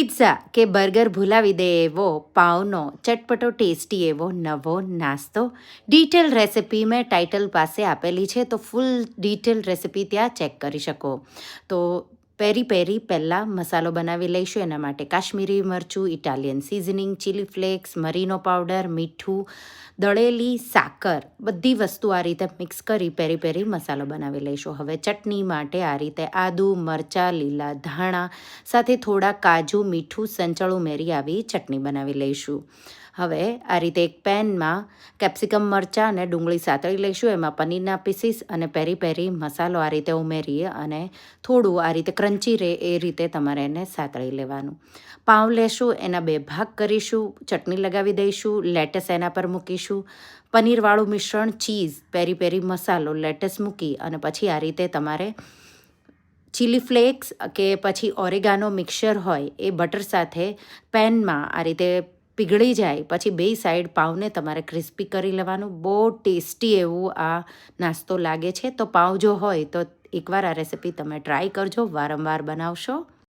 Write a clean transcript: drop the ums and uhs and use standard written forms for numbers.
Pizza કે burger ભૂલાવી દે એવો પાવનો ચટપટો tasty એવો નવો નાસ્તો ડિટેલ રેસિપી મેં ટાઇટલ પાસે આપેલી છે, તો ફૂલ ડિટેલ રેસિપી ત્યાં ચેક કરી શકો. તો પેરી પેરી પહેલાં મસાલો બનાવી લઈશું. એના માટે કાશ્મીરી મરચું, ઇટાલિયન સિઝનિંગ, ચીલી ફ્લેક્સ, મરીનો પાવડર, મીઠું, દળેલી સાકર, બધી વસ્તુ આ રીતે મિક્સ કરી પેરી પેરી મસાલો બનાવી લઈશું. હવે ચટણી માટે આ રીતે આદું, મરચાં, લીલા ધાણા સાથે થોડા કાજુ, મીઠું, સંચળ ઉમેરી આવી ચટણી બનાવી લઈશું. હવે આ રીતે એક પેનમાં કેપ્સિકમ, મરચાં અને ડુંગળી સાતળી લઈશું. એમાં પનીરના પીસીસ અને પેરી પેરી મસાલો આ રીતે ઉમેરીએ અને થોડું આ રીતે ક્રન્ચી રહે એ રીતે તમારે એને સાતળી લેવાનું. પાઉં લેશું, એના 2 ભાગ કરીશું, ચટણી લગાવી દઈશું, લેટસ એના પર મૂકીશું, પનીરવાળું મિશ્રણ, ચીઝ, પેરી પેરી મસાલો, લેટસ મૂકી અને પછી આ રીતે તમારે ચીલી ફ્લેક્સ કે પછી ઓરેગાનો મિક્સર હોય એ બટર સાથે પેનમાં આ રીતે પીગળી જાય પછી 2 સાઈડ પાઉંને તમારે ક્રિસ્પી કરી લેવાનું. બહુ ટેસ્ટી એવું આ નાસ્તો લાગે છે. તો પાઉં જો હોય તો એકવાર આ રેસિપી તમે ટ્રાય કરજો, વારંવાર બનાવશો.